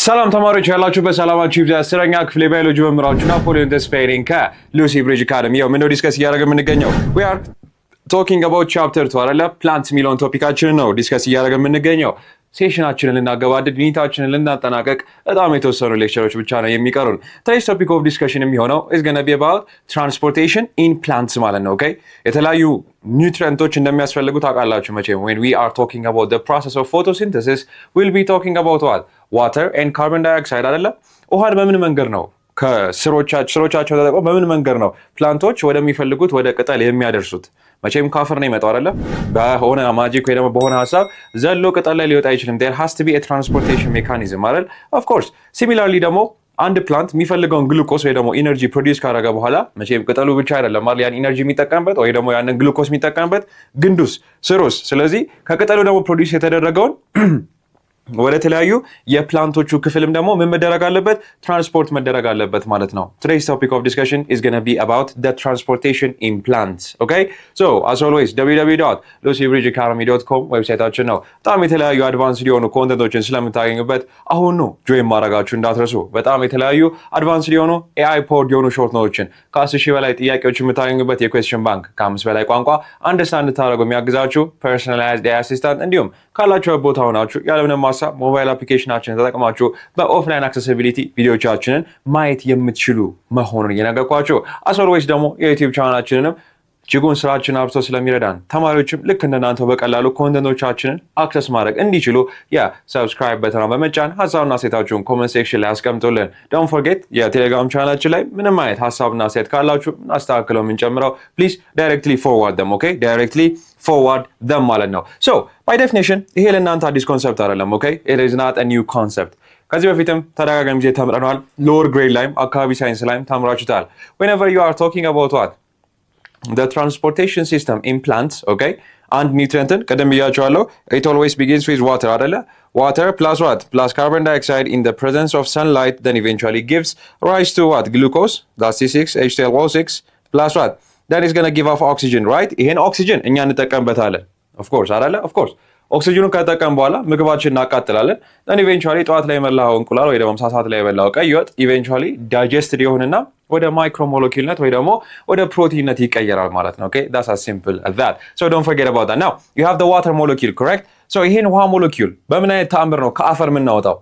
ሰላም ተማሪዎች ያላችሁ በሰላማችሁ ይብዛ። አስረኛ ክፍል የባዮሎጂ መምህራችሁ ናፖሊዮን ተስፋዬ ነኝ ከሉሲ ብሪጅ አካዳሚ። ያው ምንድነው ዲስከስ እያደረግን የምንገኘው we are talking about chapter 2 አይደለ? ፕላንትስ የሚለውን ቶፒካችንን ነው ዲስከስ እያደረግን የምንገኘው። ሴሽናችንን ልናገባድድ ዩኒታችንን ልናጠናቀቅ በጣም የተወሰኑ ሌክቸሮች ብቻ ነው የሚቀሩን። today's topic of discussion የሚሆነው is going to be about transportation in plants ማለት ነው። ኦኬ የተለያዩ ኒውትሪየንቶች እንደሚያስፈልጉ ታውቃላችሁ መቼም። when we are talking about the process of photosynthesis we'll be talking about what water and carbon dioxide አይደለ? ውሃን በምን መንገድ ነው ከስሮቻቸው ተጠቅመው በምን መንገድ ነው ፕላንቶች ወደሚፈልጉት ወደ ቅጠል የሚያደርሱት? መቼም ካፈር ነው ይመጣው አይደለ? በሆነ ማጂክ ወይ ደግሞ በሆነ ሐሳብ ዘሎ ቅጠል ላይ ሊወጣ አይችልም። there has to be a transportation mechanism አይደል? of course similarly ደግሞ አንድ ፕላንት የሚፈልገውን ግሉኮስ ወይ ደግሞ ኢነርጂ ፕሮዲዩስ ካደረገ በኋላ መቼም ቅጠሉ ብቻ አይደለም ማለት ያን ኢነርጂ የሚጠቀምበት ወይ ደግሞ ያንን ግሉኮስ የሚጠቀምበት ግንዱስ ስሩስ። ስለዚህ ከቅጠሉ ደግሞ ፕሮዲዩስ የተደረገውን ወደ ተለያዩ የፕላንቶቹ ክፍልም ደግሞ ምን መደረግ አለበት? ትራንስፖርት መደረግ አለበት ማለት ነው። Today's topic of discussion is going to be about the transportation in plants. Okay? So, as always, www.lucybridgeacademy.com ዌብሳይታችን ነው። በጣም የተለያዩ አድቫንስድ የሆኑ ኮንተንቶችን ስለምታገኙበት አሁን ነው ጆይን ማድረጋችሁ እንዳትረሱ። በጣም የተለያዩ አድቫንስድ የሆኑ AI ፖድ የሆኑ ሾርት ኖቶችን ከ10,000 በላይ ጥያቄዎች የምታገኙበት የኩዌስችን ባንክ ከ5 በላይ ቋንቋ አንደርስታንድ እንድታደርጉ የሚያግዛችሁ ፐርሰናላይዝድ AI አሲስታንት እንዲሁም ካላችሁ ቦታ ሆናችሁ ያለምንም ሞባይል አፕሊኬሽናችንን ተጠቅማችሁ በኦፍላይን አክሰሲቢሊቲ ቪዲዮቻችንን ማየት የምትችሉ መሆኑን እየነገርኳችሁ as always ደግሞ የዩቲዩብ ቻናላችንንም እጅጉን ስራችን አብዝቶ ስለሚረዳን ተማሪዎችም ልክ እንደናንተው በቀላሉ ኮንተንቶቻችንን አክሰስ ማድረግ እንዲችሉ ሰብስክራይብ በተናን በመጫን ሀሳብና አስተያየታችሁን ኮሜንት ሴክሽን ላይ አስቀምጡልን። ዶንት ፎርጌት የቴሌግራም ቻናላችን ላይ ምንም አይነት ሀሳብና አስተያየት ካላችሁ እናስተካክለው የምንጨምረው ፕሊዝ ዳይሬክትሊ ፎርዋርድ ደም ኦኬ ዳይሬክትሊ forward them ማለት ነው። so by definition ይሄ ለእናንተ አዲስ ኮንሰፕት አይደለም። ኦኬ it is not a new concept። ከዚህ በፊትም ተደጋጋሚ ጊዜ ተምረናል። lower grade ላይም አካባቢ ሳይንስ ላይም ተምራችሁታል። whenever you are talking about what the transportation system in plants, okay and nutrientin ቀደም ብያችኋለሁ it always begins with water አይደለ? water plus what plus carbon dioxide in the presence of sunlight then eventually gives rise to what glucose that's C6H12O6 plus what that is going to give off oxygen, right? ይሄን ኦክሲጅን እኛ እንጠቀምበታለን of course አይደለ? of course ኦክሲጅኑን ከተጠቀም በኋላ ምግባችንን እናቃጥላለን። then eventually ጠዋት ላይ የበላው እንቁላል ወይ ደግሞ ምሳ ሰዓት ላይ የበላው ቀይ ወጥ eventually digested ይሆንና ወደ ማይክሮሞለኪውልነት ወይ ደግሞ ወደ ፕሮቲንነት ይቀየራል ማለት ነው። okay that's as simple as that. so don't forget about that. now you have the water molecule, correct? so ይሄን ውሃ ሞለኪውል በምን አይነት ተአምር ነው ከአፈር የምናወጣው?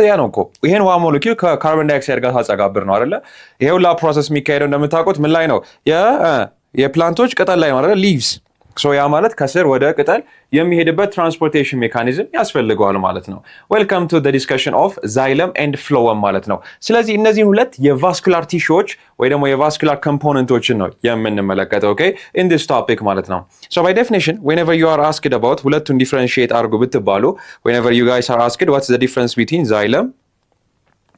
ያ ነው እኮ ይሄን ውሃ ሞለኪውል ከካርቦን ዳይኦክሳይድ ጋር ታጸጋብር ነው አይደለ? ይሄ ሁላ ፕሮሰስ የሚካሄደው እንደምታውቁት ምን ላይ ነው? የፕላንቶች ቅጠል ላይ ነው አይደለ? ሊቭስ ሶ ያ ማለት ከስር ወደ ቅጠል የሚሄድበት ትራንስፖርቴሽን ሜካኒዝም ያስፈልገዋል ማለት ነው። ዌልካም ቱ ዘ ዲስከሽን ኦፍ ዛይለም ኤንድ ፍሎወም ማለት ነው። ስለዚህ እነዚህን ሁለት የቫስኩላር ቲሹዎች ወይ ደግሞ የቫስኩላር ኮምፖነንቶችን ነው የምንመለከተው ኦኬ ኢን ዲስ ቶፒክ ማለት ነው። ሶ ባይ ዴፊኒሽን whenever you are asked about ሁለቱን ዲፈረንሺየት አድርጉ ብትባሉ whenever you guys are asked what's the difference between xylem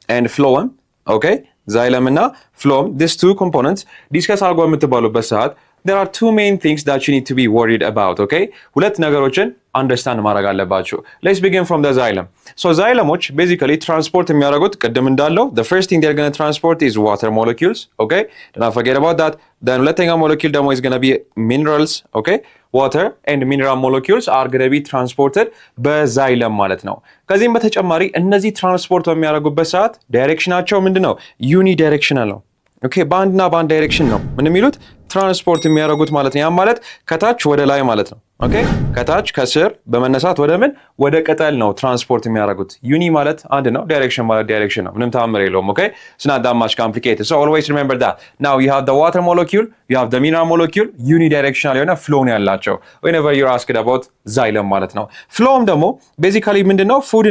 and phloem, okay xylem እና phloem these two components ዲስከስ አድርጉ የምትባሉበት ሰዓት there are two main things that you need to be worried about, okay ሁለት ነገሮችን አንደርስታንድ ማድረግ አለባችሁ። let's begin from the xylem. so xylemoች basically transport የሚያደርጉት ቅድም እንዳለው the first thing they're going to transport is water molecules, okay do not forget about that. then ሁለተኛ molecule ደግሞ is going to be minerals, okay water and mineral molecules are going to be transported በዛይለም ማለት ነው። ከዚህም በተጨማሪ እነዚህ ትራንስፖርት በሚያደርጉበት ሰዓት ዳይሬክሽናቸው ምንድነው? ዩኒ ዳይሬክሽናል ነው። ኦኬ በአንድና በአንድ ዳይሬክሽን ነው ምን የሚሉት ትራንስፖርት የሚያደርጉት ማለት ነው። ያ ማለት ከታች ወደ ላይ ማለት ነው። ኦኬ ከታች ከስር በመነሳት ወደ ምን ወደ ቅጠል ነው ትራንስፖርት የሚያደርጉት። ዩኒ ማለት አንድ ነው፣ ዳይሬክሽን ማለት ዳይሬክሽን ነው። ምንም ተአምር የለውም። ኦኬ it's not that much complicated, so always remember that. now you have the water molecule, you have the mineral molecule, unidirectional የሆነ ፍሎ ነው ያላቸው whenever you're asked about xylem ማለት ነው። ፍሎም ደግሞ basically ምንድነው? ፉድ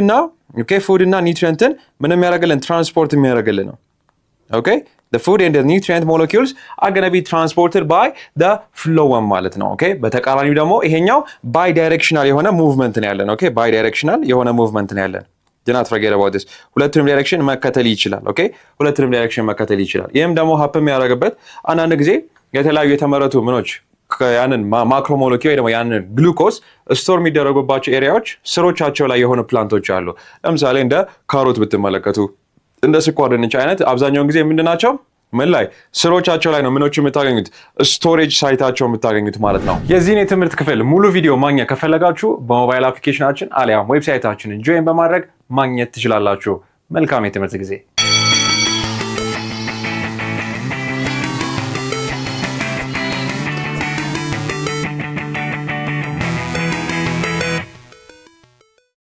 እና ኒውትሪየንትን ምን የሚያደርግልን ትራንስፖርት የሚያደርግልን ነው። ኦኬ the food and the nutrient molecules are going to be transported by the phloem ማለት ነው። ኦኬ በተቃራኒው ደግሞ ይሄኛው bidirectional የሆነ ሙቭመንት ነው ያለን። ኦኬ bidirectional የሆነ ሙቭመንት ነው ያለን። do not forget about this. ሁለቱንም ዳይሬክሽን መከተል ይችላል። ኦኬ ሁለቱንም ዳይሬክሽን መከተል ይችላል። ይሄም ደግሞ ሀፕም ያደርግበት አንዳንድ ጊዜ የተለያዩ የተመረቱ ምኖች ያንን ማክሮ ሞለኪውል ወይ ደግሞ ያንን ግሉኮስ ስቶር የሚደረጉባቸው ኤሪያዎች ስሮቻቸው ላይ የሆነ ፕላንቶች አሉ። ለምሳሌ እንደ ካሮት ብትመለከቱ እንደ ስኳር ድንች አይነት አብዛኛውን ጊዜ ምንድናቸው? ምን ላይ ስሮቻቸው ላይ ነው ምኖቹ የምታገኙት ስቶሬጅ ሳይታቸው የምታገኙት ማለት ነው። የዚህን የትምህርት ክፍል ሙሉ ቪዲዮ ማግኘት ከፈለጋችሁ በሞባይል አፕሊኬሽናችን አሊያም ዌብሳይታችንን ጆይን በማድረግ ማግኘት ትችላላችሁ። መልካም የትምህርት ጊዜ